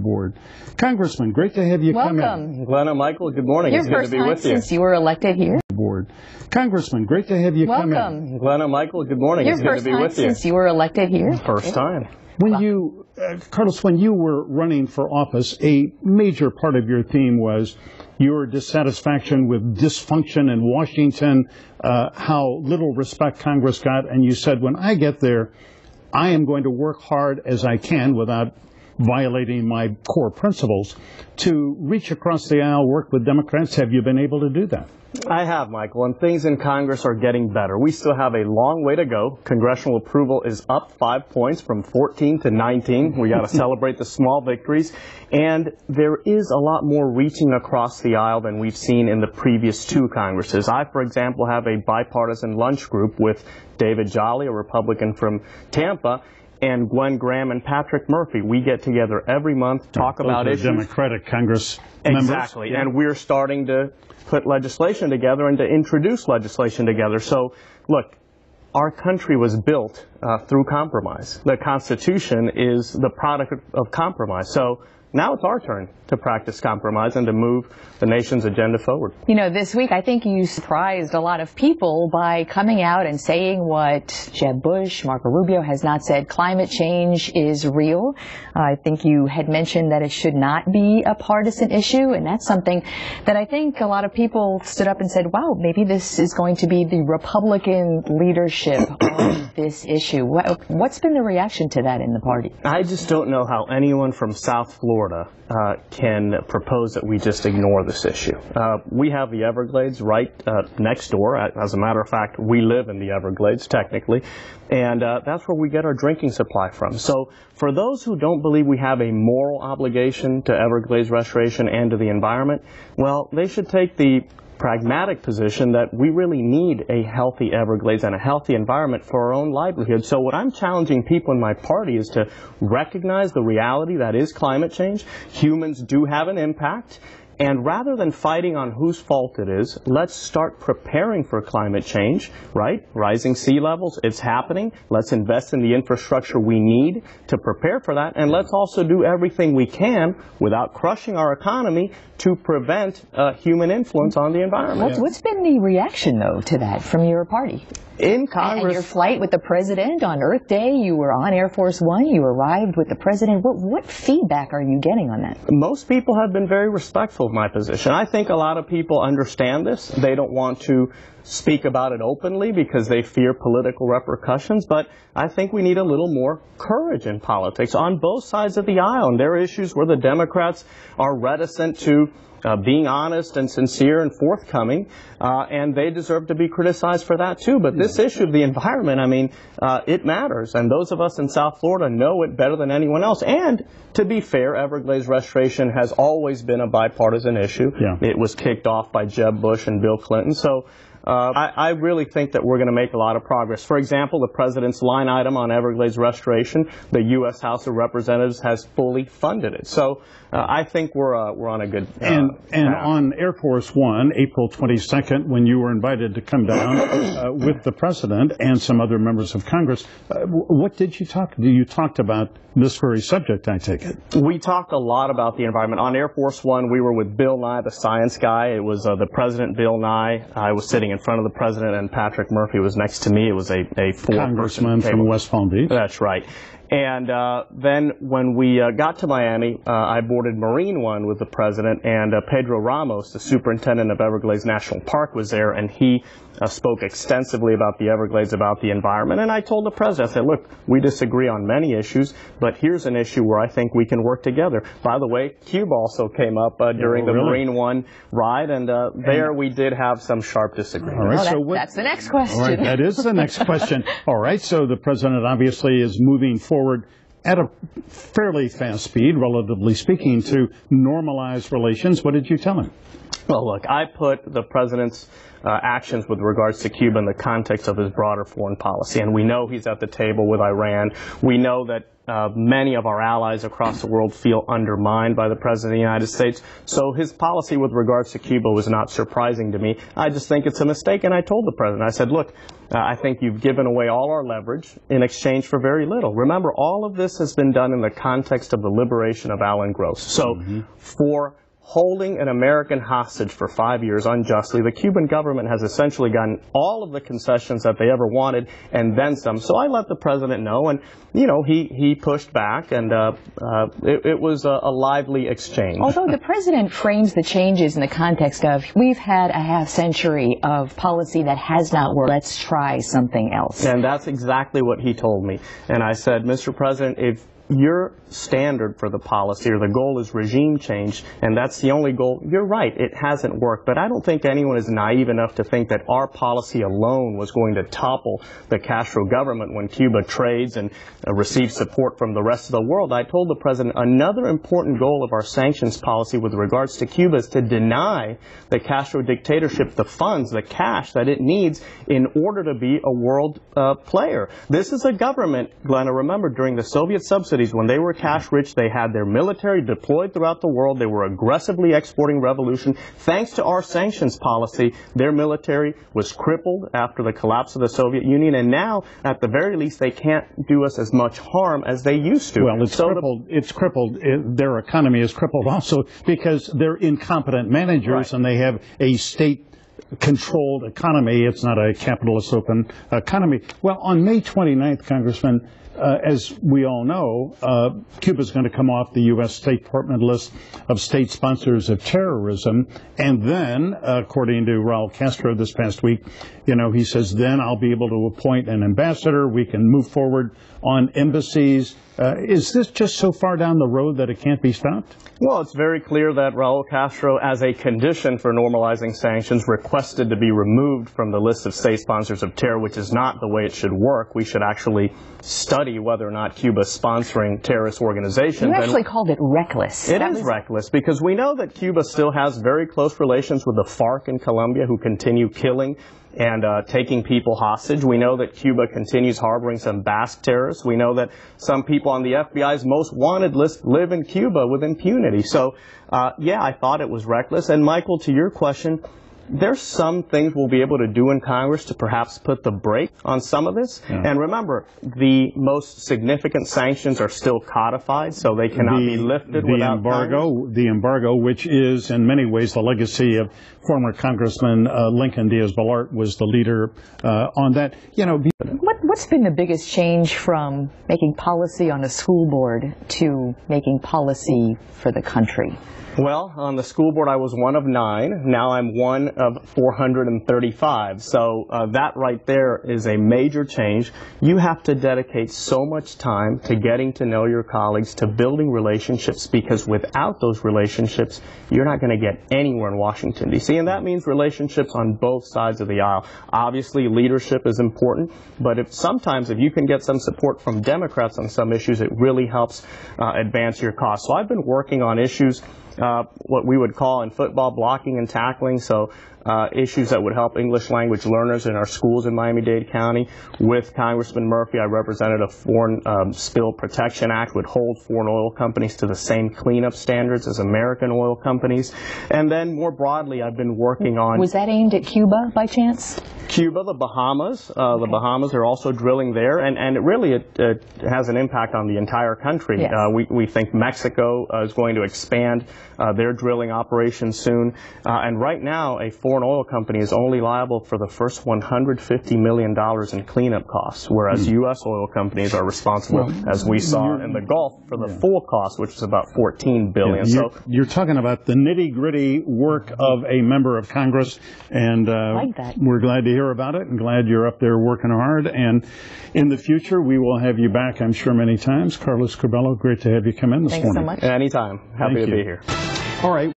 board. Congressman, great to have you come in. Welcome. Glenna, Michael, good morning. Your it's good to be with you. first time since you were elected here. Board. Congressman, great to have you come in. Welcome. Glenna, Michael, good morning. Your it's good to be with you. Your first time since you were elected here. First time. When you, Carlos, when you were running for office, a major part of your theme was your dissatisfaction with dysfunction in Washington, how little respect Congress got, and you said, when I get there, I am going to work hard as I can without violating my core principles to reach across the aisle, work with Democrats. Have you been able to do that? I have, Michael, and things in Congress are getting better. We still have a long way to go. Congressional approval is up 5 points from 14 to 19. We got to celebrate the small victories. And there is a lot more reaching across the aisle than we've seen in the previous two Congresses. I, for example, have a bipartisan lunch group with David Jolly, a Republican from Tampa, and Gwen Graham and Patrick Murphy. We get together every month, talk about issues. Democratic Congress members. Exactly, and we're starting to put legislation together and to introduce legislation together. So, look, our country was built through compromise. The Constitution is the product of compromise. So now it's our turn to practice compromise and to move the nation's agenda forward. You know, this week I think you surprised a lot of people by coming out and saying what Jeb Bush, Marco Rubio has not said. Climate change is real. I think you had mentioned that it should not be a partisan issue, and that's something that I think a lot of people stood up and said, wow, maybe this is going to be the Republican leadership on this issue. What's been the reaction to that in the party? I just don't know how anyone from South Florida can propose that we just ignore this issue. We have the Everglades right next door. As a matter of fact, we live in the Everglades, technically, and that's where we get our drinking supply from. So for those who don't believe we have a moral obligation to Everglades restoration and to the environment, well, they should take the pragmatic position that we really need a healthy Everglades and a healthy environment for our own livelihood. So what I'm challenging people in my party is to recognize the reality that is climate change. Humans do have an impact. And rather than fighting on whose fault it is, let's start preparing for climate change, right? Rising sea levels, it's happening. Let's invest in the infrastructure we need to prepare for that. And let's also do everything we can without crushing our economy to prevent human influence on the environment. What's been the reaction, though, to that from your party? In Congress. And your flight with the president on Earth Day, you were on Air Force One, you arrived with the president. What feedback are you getting on that? Most people have been very respectful of my position. I think a lot of people understand this. They don't want to speak about it openly because they fear political repercussions, but I think we need a little more courage in politics on both sides of the aisle. And there are issues where the Democrats are reticent to being honest and sincere and forthcoming, and they deserve to be criticized for that too. But this issue of the environment, I mean, it matters, and those of us in South Florida know it better than anyone else. And to be fair, Everglades restoration has always been a bipartisan issue. Yeah. It was kicked off by Jeb Bush and Bill Clinton. So I really think that we're going to make a lot of progress. For example, the president's line item on Everglades restoration, the U.S. House of Representatives has fully funded it. So I think we're on a good and on Air Force One, April 22nd, when you were invited to come down with the president and some other members of Congress, what did you talk? You talked about this very subject, I take it. We talked a lot about the environment. On Air Force One, we were with Bill Nye, the science guy. It was the president, Bill Nye. I was sitting in front of the president, and Patrick Murphy was next to me. It was a Congressman from West Palm Beach. That's right. And then when we got to Miami, I boarded Marine One with the president, and Pedro Ramos, the superintendent of Everglades National Park, was there, and he spoke extensively about the Everglades, about the environment. And I told the president, I said, look, we disagree on many issues, but here's an issue where I think we can work together. By the way, Cuba also came up during the Marine One ride, and there we did have some sharp disagreements. All right, well, that's the next question. All right, that is the next question. All right, so the president obviously is moving forward at a fairly fast speed, relatively speaking, to normalize relations. What did you tell him? Well, look, I put the president's actions with regards to Cuba in the context of his broader foreign policy, and we know he's at the table with Iran. We know that many of our allies across the world feel undermined by the President of the United States, so his policy with regards to Cuba was not surprising to me. I just think it's a mistake, and I told the President, I said, look, I think you've given away all our leverage in exchange for very little. Remember, all of this has been done in the context of the liberation of Alan Gross. So for holding an American hostage for 5 years unjustly, the Cuban government has essentially gotten all of the concessions that they ever wanted and then some. So I let the president know, and he pushed back, and it was a lively exchange. Although the president frames the changes in the context of, we've had a half century of policy that has not worked, let's try something else. And that's exactly what he told me. And I said, Mr. President, if your standard for the policy or the goal is regime change, and that's the only goal, you're right, it hasn't worked. But I don't think anyone is naive enough to think that our policy alone was going to topple the Castro government when Cuba trades and receives support from the rest of the world. I told the president another important goal of our sanctions policy with regards to Cuba is to deny the Castro dictatorship the funds, the cash that it needs in order to be a world player. This is a government, Glenna, remember, during the Soviet subsidy, when they were cash rich, they had their military deployed throughout the world. They were aggressively exporting revolution. Thanks to our sanctions policy, their military was crippled after the collapse of the Soviet Union, and now, at the very least, they can't do us as much harm as they used to. Well, it's crippled. Their economy is crippled also because they're incompetent managers, and they have a state-controlled economy. It's not a capitalist open economy. Well, on May 29th, Congressman, as we all know, Cuba is going to come off the U.S. State Department list of state sponsors of terrorism. And then, according to Raul Castro this past week, he says, then I'll be able to appoint an ambassador. We can move forward on embassies. Is this just so far down the road that it can't be stopped? Well, it's very clear that Raul Castro, as a condition for normalizing sanctions, requested to be removed from the list of state sponsors of terror, which is not the way it should work. We should actually study whether or not Cuba is sponsoring terrorist organizations. You actually called it reckless. It is reckless because we know that Cuba still has very close relations with the FARC in Colombia, who continue killing and taking people hostage. We know that Cuba continues harboring some Basque terrorists. We know that some people on the FBI's most wanted list live in Cuba with impunity. So, yeah, I thought it was reckless. And, Michael, to your question, there's some things we'll be able to do in Congress to perhaps put the brake on some of this. Yeah. And remember, the most significant sanctions are still codified, so they cannot be lifted without Congress. The embargo, which is in many ways the legacy of former Congressman Lincoln Diaz-Balart, was the leader on that. What's been the biggest change from making policy on a school board to making policy for the country? Well, on the school board I was one of 9. Now I'm one of 435. So that right there is a major change. You have to dedicate so much time to getting to know your colleagues, to building relationships, because without those relationships, you're not going to get anywhere in Washington, D.C. And that means relationships on both sides of the aisle. Obviously, leadership is important, but sometimes if you can get some support from Democrats on some issues, it really helps advance your cause. So I've been working on issues what we would call in football blocking and tackling, so issues that would help English language learners in our schools in Miami-Dade County. With Congressman Murphy, I represented a Foreign Spill Protection Act, would hold foreign oil companies to the same cleanup standards as American oil companies. And then more broadly, I've been working on... Was that aimed at Cuba by chance? Cuba, the Bahamas. Okay. The Bahamas are also drilling there, and it has an impact on the entire country. Yes. We think Mexico is going to expand their drilling operations soon. And right now, a foreign oil company is only liable for the first $150 million in cleanup costs, whereas U.S. oil companies are responsible, as we saw in the Gulf, for the full cost, which is about $14 billion. Yeah, you're talking about the nitty-gritty work of a member of Congress, and like that. We're glad to hear about it and glad you're up there working hard. And in the future, we will have you back, I'm sure, many times. Carlos Curbelo, great to have you come in this morning. Thanks so much. Anytime. Happy to be here. All right.